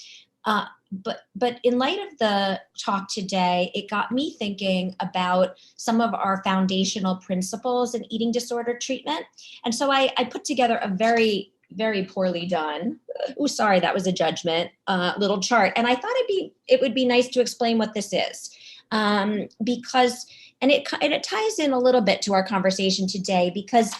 But in light of the talk today, it got me thinking about some of our foundational principles in eating disorder treatment. And so I put together a very, very poorly done, sorry, that was a judgment, little chart. And I thought it would be nice to explain what this is, because it ties in a little bit to our conversation today, because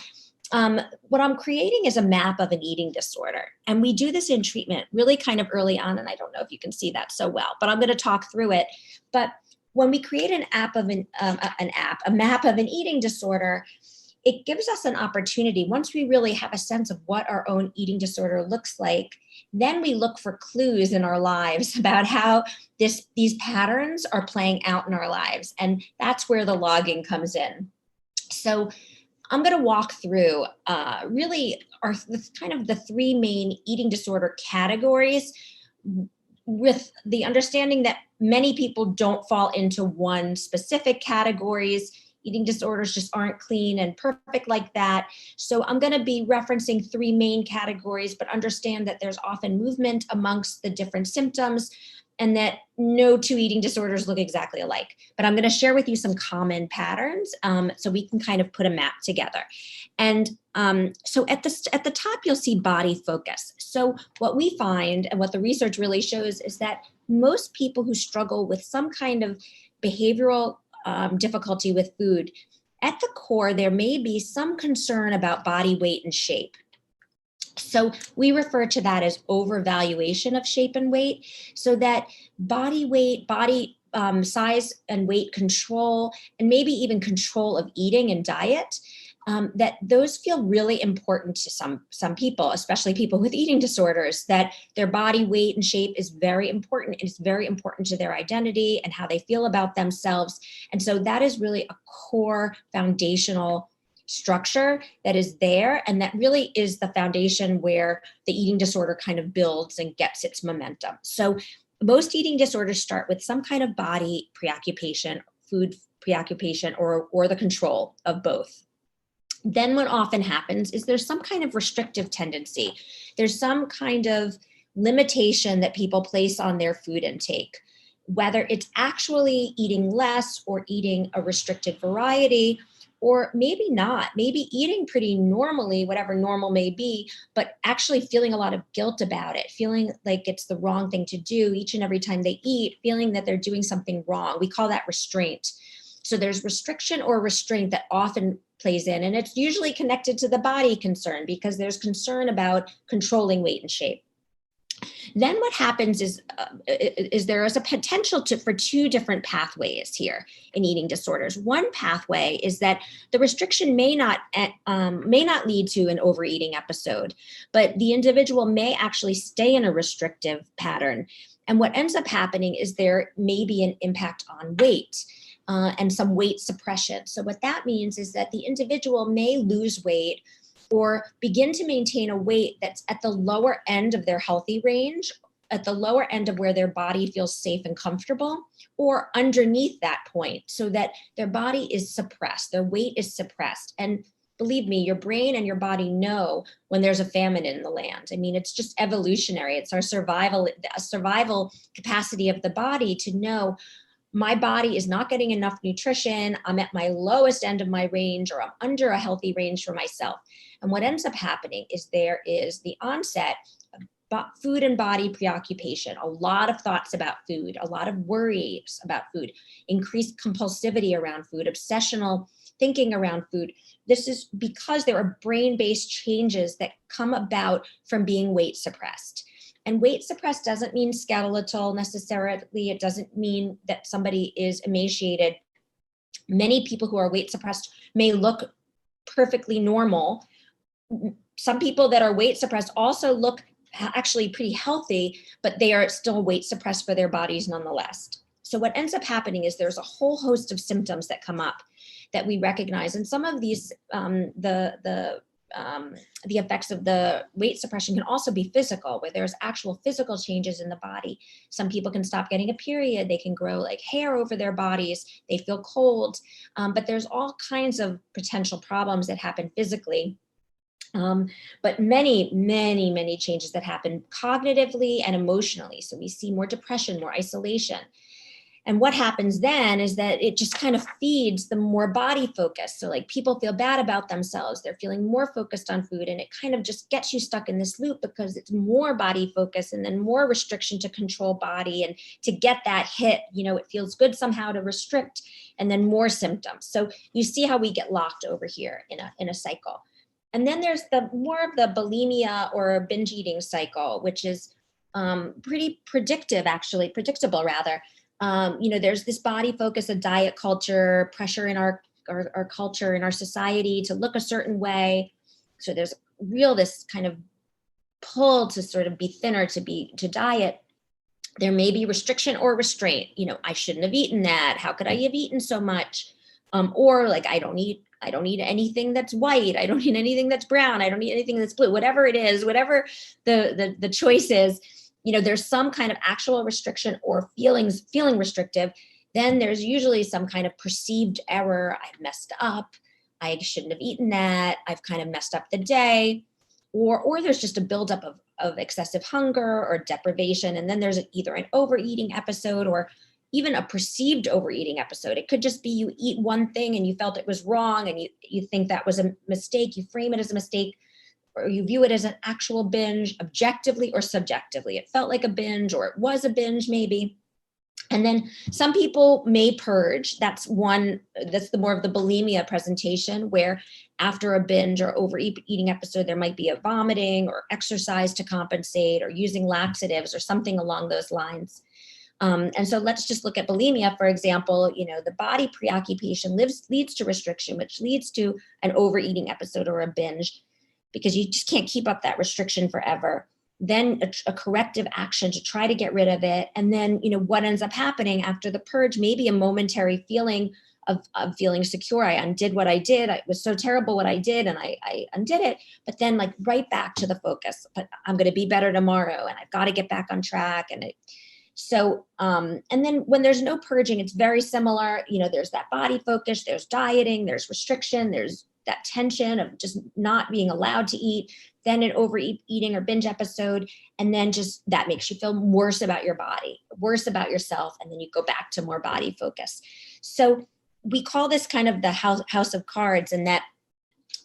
what I'm creating is a map of an eating disorder. And we do this in treatment really kind of early on. And I don't know if you can see that so well, but I'm going to talk through it. But when we create a map of an eating disorder, it gives us an opportunity. Once we really have a sense of what our own eating disorder looks like, then we look for clues in our lives about how these patterns are playing out in our lives. And that's where the logging comes in. So I'm going to walk through really kind of the three main eating disorder categories, with the understanding that many people don't fall into one specific categories. Eating disorders just aren't clean and perfect like that. So I'm going to be referencing three main categories, but understand that there's often movement amongst the different symptoms, and that no two eating disorders look exactly alike. But I'm going to share with you some common patterns, so we can kind of put a map together. And so at the top, you'll see body focus. So what we find, and what the research really shows, is that most people who struggle with some kind of behavioral difficulty with food, at the core, there may be some concern about body weight and shape. So we refer to that as overvaluation of shape and weight, so that body weight, body size and weight control, and maybe even control of eating and diet, that those feel really important to some people, especially people with eating disorders, that their body weight and shape is very important. It's very important to their identity and how they feel about themselves. And so that is really a core foundational structure that is there, and that really is the foundation where the eating disorder kind of builds and gets its momentum. So most eating disorders start with some kind of body preoccupation, food preoccupation, or the control of both. Then what often happens is there's some kind of restrictive tendency. There's some kind of limitation that people place on their food intake, whether it's actually eating less or eating a restricted variety, or maybe not, maybe eating pretty normally, whatever normal may be, but actually feeling a lot of guilt about it, feeling like it's the wrong thing to do each and every time they eat, feeling that they're doing something wrong. We call that restraint. So there's restriction or restraint that often plays in, and it's usually connected to the body concern, because there's concern about controlling weight and shape. Then what happens is there is a potential for two different pathways here in eating disorders. One pathway is that the restriction may not lead to an overeating episode, but the individual may actually stay in a restrictive pattern. And what ends up happening is there may be an impact on weight, and some weight suppression. So what that means is that the individual may lose weight or begin to maintain a weight that's at the lower end of their healthy range, at the lower end of where their body feels safe and comfortable, or underneath that point, so that their body is suppressed, their weight is suppressed. And believe me, your brain and your body know when there's a famine in the land. I mean, it's just evolutionary. It's our survival capacity of the body to know my body is not getting enough nutrition. I'm at my lowest end of my range, or I'm under a healthy range for myself. And what ends up happening is there is the onset of food and body preoccupation, a lot of thoughts about food, a lot of worries about food, increased compulsivity around food, obsessional thinking around food. This is because there are brain-based changes that come about from being weight suppressed. And weight suppressed doesn't mean skeletal necessarily. It doesn't mean that somebody is emaciated. Many people who are weight suppressed may look perfectly normal. Some people that are weight suppressed also look actually pretty healthy, but they are still weight suppressed for their bodies nonetheless. So what ends up happening is there's a whole host of symptoms that come up that we recognize. And some of these, the effects of the weight suppression can also be physical, where there's actual physical changes in the body. Some people can stop getting a period. They can grow like hair over their bodies. They feel cold. But there's all kinds of potential problems that happen physically. But many changes that happen cognitively and emotionally. So we see more depression, more isolation. And what happens then is that it just kind of feeds the more body focus. So like people feel bad about themselves. They're feeling more focused on food, and it kind of just gets you stuck in this loop because it's more body focus and then more restriction to control body. And to get that hit, it feels good somehow to restrict, and then more symptoms. So you see how we get locked over here in a cycle. And then there's the more of the bulimia or binge eating cycle, which is pretty predictable rather. There's this body focus of diet culture, pressure in our culture, in our society to look a certain way. So there's this kind of pull to sort of be thinner, to diet. There may be restriction or restraint. I shouldn't have eaten that. How could I have eaten so much? Or like, I don't eat anything that's white. I don't eat anything that's brown. I don't eat anything that's blue, whatever it is, whatever the choice is. There's some kind of actual restriction or feeling restrictive. Then there's usually some kind of perceived error. I've messed up. I shouldn't have eaten that. I've kind of messed up the day. Or there's just a buildup of excessive hunger or deprivation. And then there's either an overeating episode or even a perceived overeating episode. It could just be you eat one thing and you felt it was wrong and you think that was a mistake. You frame it as a mistake, or you view it as an actual binge, objectively or subjectively. It felt like a binge, or it was a binge maybe. And then some people may purge. That's the more of the bulimia presentation, where after a binge or overeating episode, there might be a vomiting or exercise to compensate, or using laxatives or something along those lines. And so let's just look at bulimia, for example. The body preoccupation leads to restriction, which leads to an overeating episode or a binge, because you just can't keep up that restriction forever. Then a corrective action to try to get rid of it. And then, what ends up happening after the purge, maybe a momentary feeling of feeling secure. I undid what I did. It was so terrible what I did, and I undid it. But then like right back to the focus, but I'm going to be better tomorrow, and I've got to get back on track. And then when there's no purging, it's very similar. There's that body focus, there's dieting, there's restriction, there's that tension of just not being allowed to eat, then an overeating or binge episode. And then just that makes you feel worse about your body, worse about yourself. And then you go back to more body focus. So we call this kind of the house of cards, and that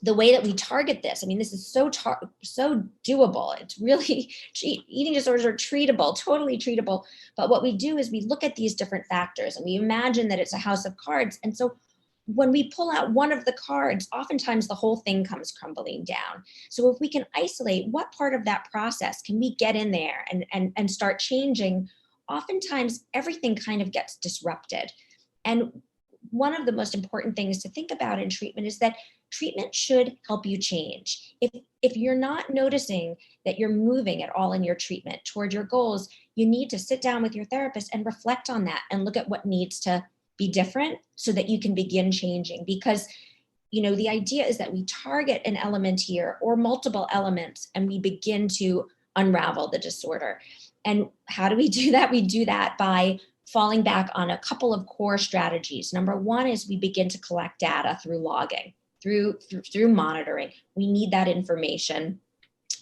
the way that we target this, this is so doable. It's really, eating disorders are treatable, totally treatable. But what we do is we look at these different factors and we imagine that it's a house of cards. And so when we pull out one of the cards, oftentimes the whole thing comes crumbling down. So if we can isolate what part of that process can we get in there and start changing, oftentimes everything kind of gets disrupted. And one of the most important things to think about in treatment is that treatment should help you change. If you're not noticing that you're moving at all in your treatment toward your goals, you need to sit down with your therapist and reflect on that and look at what needs to be different so that you can begin changing. Because, the idea is that we target an element here or multiple elements, and we begin to unravel the disorder. And how do we do that? We do that by falling back on a couple of core strategies. Number one is we begin to collect data through logging. through monitoring. We need that information.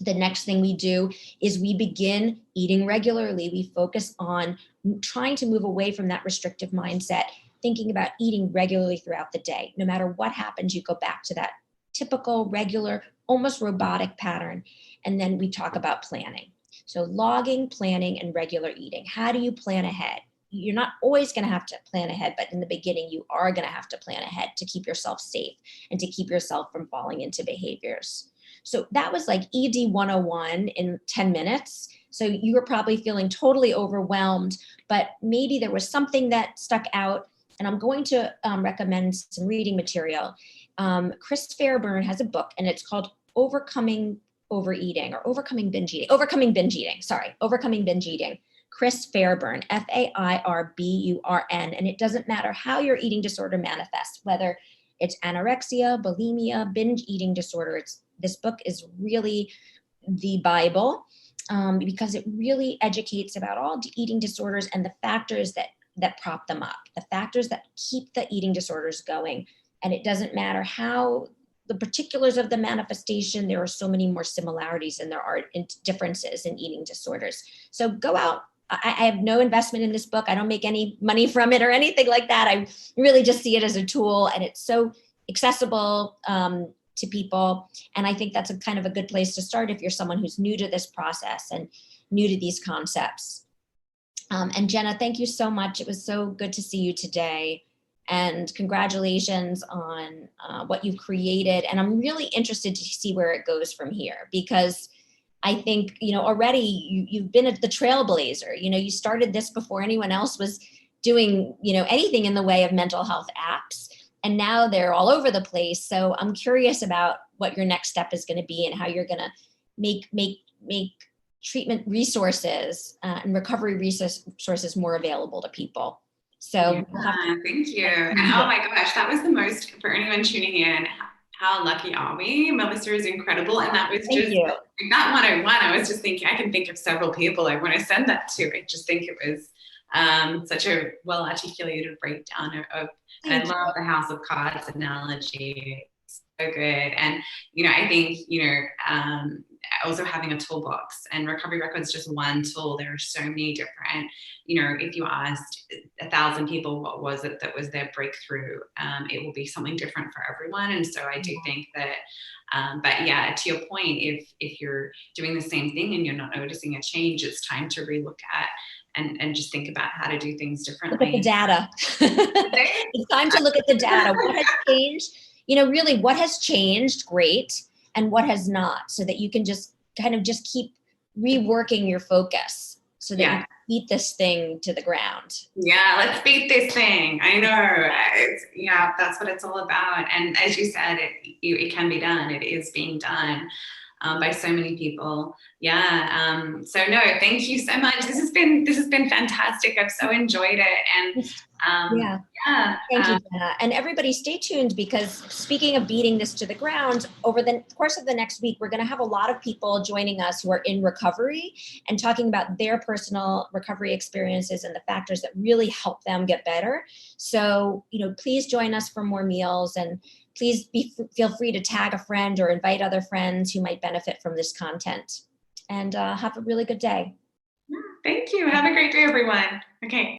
The next thing we do is we begin eating regularly. We focus on trying to move away from that restrictive mindset, thinking about eating regularly throughout the day. No matter what happens, you go back to that typical, regular, almost robotic pattern. And then we talk about planning. So logging, planning, and regular eating. How do you plan ahead? You're not always going to have to plan ahead, but in the beginning, you are going to have to plan ahead to keep yourself safe and to keep yourself from falling into behaviors. So that was like ED 101 in 10 minutes. So you were probably feeling totally overwhelmed, but maybe there was something that stuck out. And I'm going to recommend some reading material. Chris Fairburn has a book, and it's called Overcoming Overeating or Overcoming Binge Eating. Overcoming Binge Eating. Chris Fairburn, Fairburn. And it doesn't matter how your eating disorder manifests, whether it's anorexia, bulimia, binge eating disorder. This book is really the Bible because it really educates about all eating disorders and the factors that prop them up, the factors that keep the eating disorders going. And it doesn't matter how the particulars of the manifestation, there are so many more similarities than there are differences in eating disorders. So go out. I have no investment in this book. I don't make any money from it or anything like that. I really just see it as a tool, and it's so accessible to people. And I think that's a kind of a good place to start if you're someone who's new to this process and new to these concepts. And Jenna, thank you so much. It was so good to see you today. And congratulations on what you've created. And I'm really interested to see where it goes from here, because I think, already you've been the trailblazer. You started this before anyone else was doing, anything in the way of mental health apps. And now they're all over the place. So I'm curious about what your next step is going to be and how you're going to make treatment resources and recovery resources more available to people. So thank you. And oh my gosh, that was the most, for anyone tuning in, how lucky are we? Melissa is incredible. And that was just not 101. I was just thinking, I can think of several people I want to send that to. I just think it was such a well-articulated breakdown of, and I love the House of Cards analogy. It's so good. And, I think, also having a toolbox, and recovery records just one tool. There are so many different, if you asked 1,000 people what was it that was their breakthrough, it will be something different for everyone. And so I do think that, but yeah, to your point, if you're doing the same thing and you're not noticing a change, it's time to relook at and just think about how to do things differently. Look at the data. It's time to look at the data. What has changed? Really what has changed, great, and what has not, so that you can just kind of just keep reworking your focus so that you can beat this thing to the ground. Yeah, let's beat this thing. I know. That's what it's all about. And as you said, it can be done. It is being done by so many people. So no, thank you so much. This has been fantastic. I've so enjoyed it. And thank you, Jenna. And everybody stay tuned, because speaking of beating this to the ground, over the course of the next week, we're going to have a lot of people joining us who are in recovery and talking about their personal recovery experiences and the factors that really help them get better. So, please join us for more meals, and please feel free to tag a friend or invite other friends who might benefit from this content. And have a really good day. Thank you. Have a great day, everyone. Okay.